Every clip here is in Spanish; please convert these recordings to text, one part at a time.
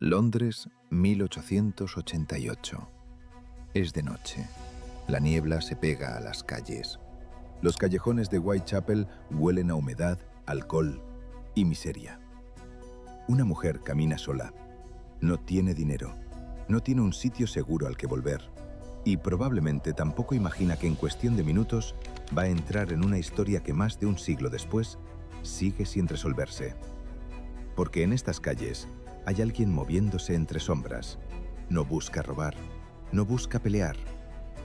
Londres, 1888. Es de noche. La niebla se pega a las calles. Los callejones de Whitechapel huelen a humedad, alcohol y miseria. Una mujer camina sola. No tiene dinero. No tiene un sitio seguro al que volver. Y probablemente tampoco imagina que en cuestión de minutos va a entrar en una historia que más de un siglo después sigue sin resolverse. Porque en estas calles hay alguien moviéndose entre sombras. No busca robar, no busca pelear,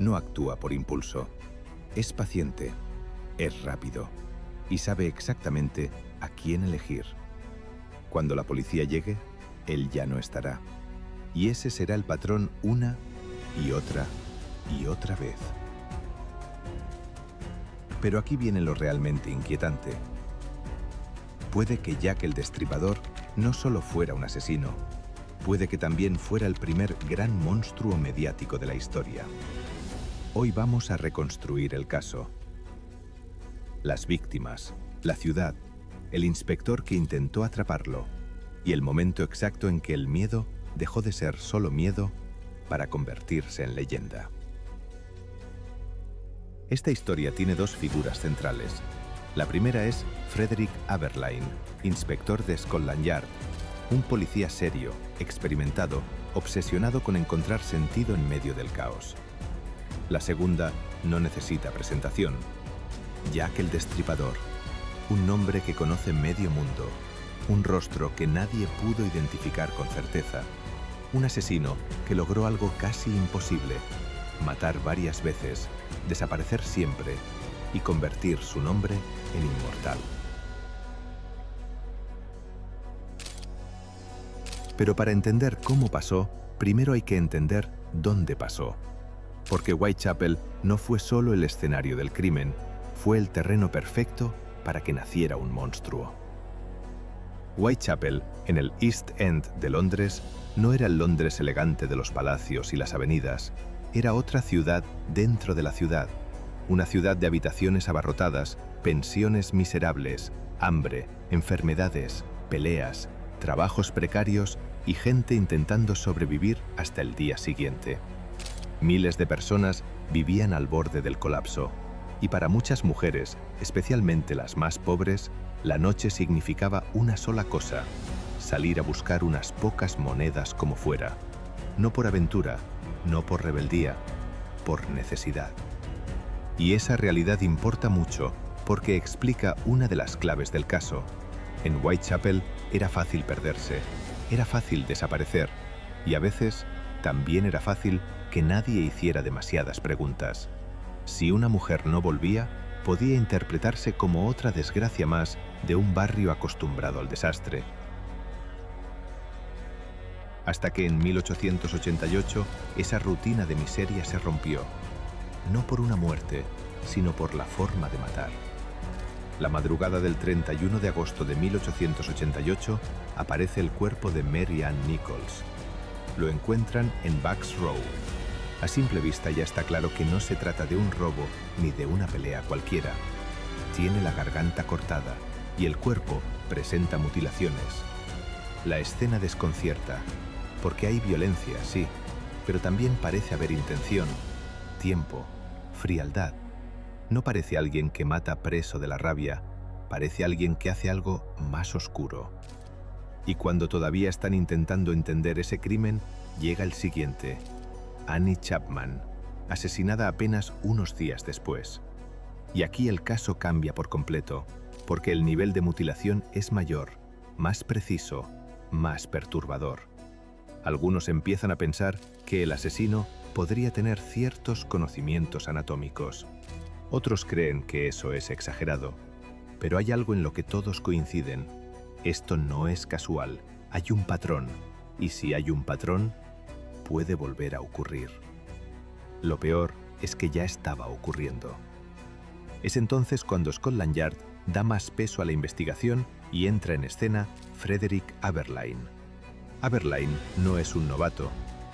no actúa por impulso. Es paciente, es rápido y sabe exactamente a quién elegir. Cuando la policía llegue, él ya no estará. Y ese será el patrón una y otra vez. Pero aquí viene lo realmente inquietante. Puede que Jack el Destripador no solo fuera un asesino, puede que también fuera el primer gran monstruo mediático de la historia. Hoy vamos a reconstruir el caso. Las víctimas, la ciudad, el inspector que intentó atraparlo y el momento exacto en que el miedo dejó de ser solo miedo para convertirse en leyenda. Esta historia tiene dos figuras centrales. La primera es Frederick Aberline, inspector de Scotland Yard, un policía serio, experimentado, obsesionado con encontrar sentido en medio del caos. La segunda no necesita presentación. Jack el Destripador, un nombre que conoce medio mundo, un rostro que nadie pudo identificar con certeza, un asesino que logró algo casi imposible: matar varias veces, desaparecer siempre y convertir su nombre en inmortal. Pero para entender cómo pasó, primero hay que entender dónde pasó. Porque Whitechapel no fue solo el escenario del crimen, fue el terreno perfecto para que naciera un monstruo. Whitechapel, en el East End de Londres, no era el Londres elegante de los palacios y las avenidas, era otra ciudad dentro de la ciudad. Una ciudad de habitaciones abarrotadas, pensiones miserables, hambre, enfermedades, peleas, trabajos precarios y gente intentando sobrevivir hasta el día siguiente. Miles de personas vivían al borde del colapso, y para muchas mujeres, especialmente las más pobres, la noche significaba una sola cosa: salir a buscar unas pocas monedas como fuera. No por aventura, no por rebeldía, por necesidad. Y esa realidad importa mucho porque explica una de las claves del caso. En Whitechapel era fácil perderse, era fácil desaparecer y a veces también era fácil que nadie hiciera demasiadas preguntas. Si una mujer no volvía, podía interpretarse como otra desgracia más de un barrio acostumbrado al desastre. Hasta que en 1888 esa rutina de miseria se rompió. No por una muerte, sino por la forma de matar. La madrugada del 31 de agosto de 1888 aparece el cuerpo de Mary Ann Nichols. Lo encuentran en Bucks Row. A simple vista ya está claro que no se trata de un robo ni de una pelea cualquiera. Tiene la garganta cortada y el cuerpo presenta mutilaciones. La escena desconcierta, porque hay violencia, sí, pero también parece haber intención, tiempo, frialdad. No parece alguien que mata preso de la rabia, parece alguien que hace algo más oscuro. Y cuando todavía están intentando entender ese crimen, llega el siguiente: Annie Chapman, asesinada apenas unos días después. Y aquí el caso cambia por completo, porque el nivel de mutilación es mayor, más preciso, más perturbador. Algunos empiezan a pensar que el asesino podría tener ciertos conocimientos anatómicos. Otros creen que eso es exagerado. Pero hay algo en lo que todos coinciden. Esto no es casual, hay un patrón. Y si hay un patrón, puede volver a ocurrir. Lo peor es que ya estaba ocurriendo. Es entonces cuando Scotland Yard da más peso a la investigación y entra en escena Frederick Aberline. Aberline no es un novato,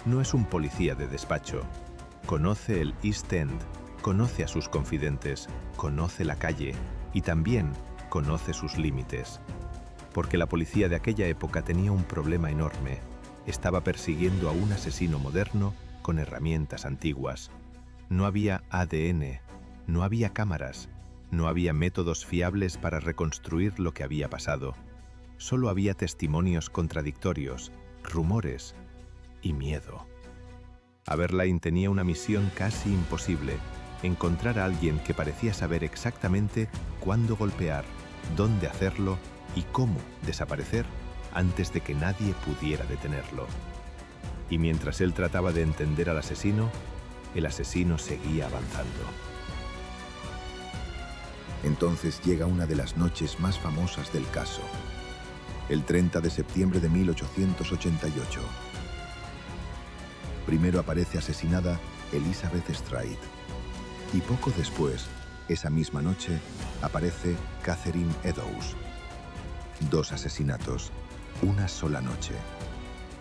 no es un policía de despacho. Conoce el East End, conoce a sus confidentes, conoce la calle y también conoce sus límites. Porque la policía de aquella época tenía un problema enorme. estaba persiguiendo a un asesino moderno con herramientas antiguas. No había ADN, no había cámaras, no había métodos fiables para reconstruir lo que había pasado. Solo había testimonios contradictorios, rumores y miedo. Aberline tenía una misión casi imposible: encontrar a alguien que parecía saber exactamente cuándo golpear, dónde hacerlo y cómo desaparecer antes de que nadie pudiera detenerlo. Y mientras él trataba de entender al asesino, el asesino seguía avanzando. Entonces llega una de las noches más famosas del caso, el 30 de septiembre de 1888. Primero aparece asesinada Elizabeth Stride, y poco después, esa misma noche, aparece Catherine Eddowes. 2 asesinatos, una sola noche.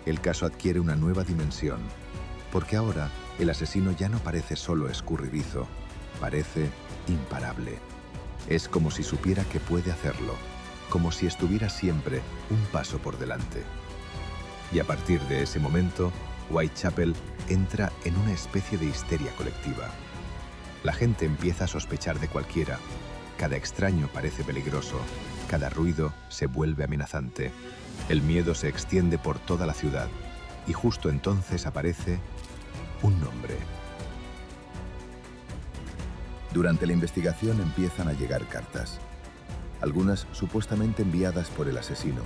El caso adquiere una nueva dimensión, porque ahora el asesino ya no parece solo escurridizo, parece imparable. Es como si supiera que puede hacerlo, como si estuviera siempre un paso por delante. Y a partir de ese momento, Whitechapel entra en una especie de histeria colectiva. La gente empieza a sospechar de cualquiera. Cada extraño parece peligroso, cada ruido se vuelve amenazante. El miedo se extiende por toda la ciudad, y justo entonces aparece un nombre. Durante la investigación empiezan a llegar cartas, algunas supuestamente enviadas por el asesino,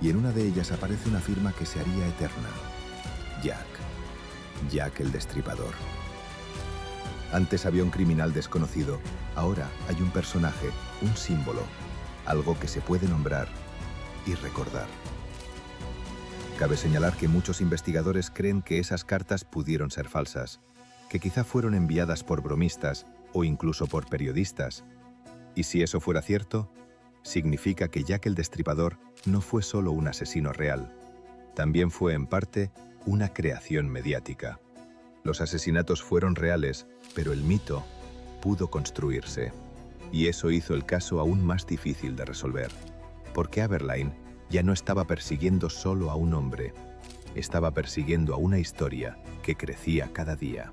y en una de ellas aparece una firma que se haría eterna: Jack el Destripador. Antes había un criminal desconocido, ahora hay un personaje, un símbolo, algo que se puede nombrar y recordar. Cabe señalar que muchos investigadores creen que esas cartas pudieron ser falsas, que quizá fueron enviadas por bromistas o incluso por periodistas. Y si eso fuera cierto, significa que Jack el Destripador no fue solo un asesino real, también fue en parte una creación mediática. Los asesinatos fueron reales, pero el mito pudo construirse. Y eso hizo el caso aún más difícil de resolver, porque Aberline ya no estaba persiguiendo solo a un hombre, estaba persiguiendo a una historia que crecía cada día.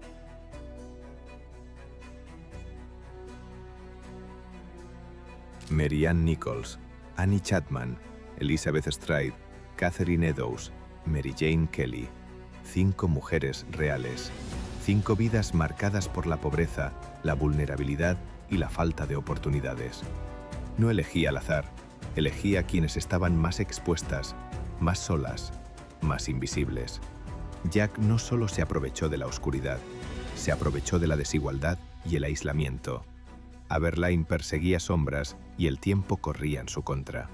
Mary Ann Nichols, Annie Chapman, Elizabeth Stride, Catherine Eddowes, Mary Jane Kelly. 5 mujeres reales, 5 vidas marcadas por la pobreza, la vulnerabilidad y la falta de oportunidades. No elegí al azar, elegí a quienes estaban más expuestas, más solas, más invisibles. Jack no solo se aprovechó de la oscuridad, se aprovechó de la desigualdad y el aislamiento. Aberline perseguía sombras y el tiempo corría en su contra.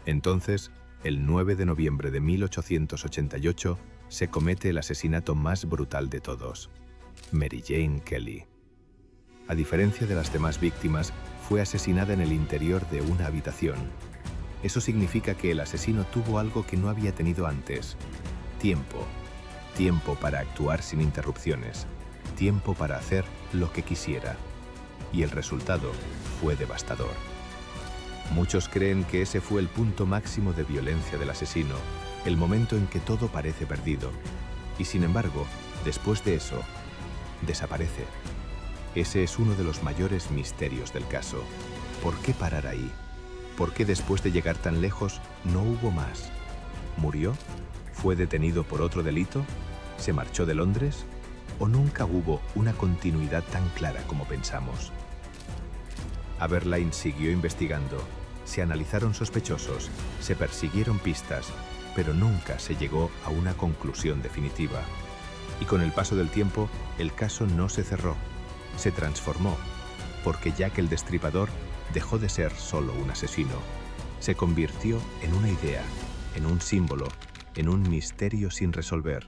Entonces, el 9 de noviembre de 1888, se comete el asesinato más brutal de todos: Mary Jane Kelly. A diferencia de las demás víctimas, fue asesinada en el interior de una habitación. Eso significa que el asesino tuvo algo que no había tenido antes: tiempo. Tiempo para actuar sin interrupciones, tiempo para hacer lo que quisiera. Y el resultado fue devastador. Muchos creen que ese fue el punto máximo de violencia del asesino, el momento en que todo parece perdido. Y sin embargo, después de eso, desaparece. Ese es uno de los mayores misterios del caso. ¿Por qué parar ahí? ¿Por qué después de llegar tan lejos no hubo más? ¿Murió? ¿Fue detenido por otro delito? ¿Se marchó de Londres? ¿O nunca hubo una continuidad tan clara como pensamos? Aberline siguió investigando, se analizaron sospechosos, se persiguieron pistas, pero nunca se llegó a una conclusión definitiva. Y con el paso del tiempo, el caso no se cerró, se transformó, porque Jack el Destripador dejó de ser solo un asesino. Se convirtió en una idea, en un símbolo, en un misterio sin resolver.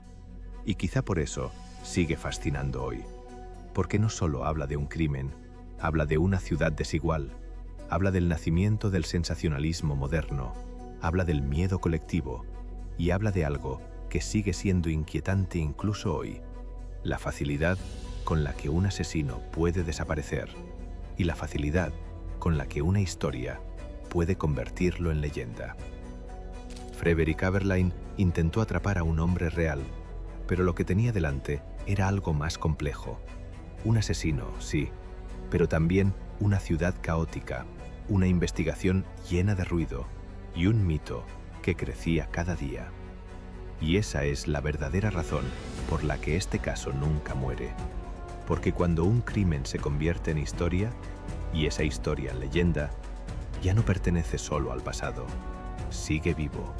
Y quizá por eso sigue fascinando hoy. Porque no solo habla de un crimen, habla de una ciudad desigual, habla del nacimiento del sensacionalismo moderno, habla del miedo colectivo y habla de algo que sigue siendo inquietante incluso hoy: la facilidad con la que un asesino puede desaparecer y la facilidad con la que una historia puede convertirlo en leyenda. Frederick Aberline intentó atrapar a un hombre real, pero lo que tenía delante era algo más complejo. Un asesino, sí, pero también una ciudad caótica, una investigación llena de ruido y un mito que crecía cada día. Y esa es la verdadera razón por la que este caso nunca muere. Porque cuando un crimen se convierte en historia, y esa historia en leyenda, ya no pertenece solo al pasado, sigue vivo.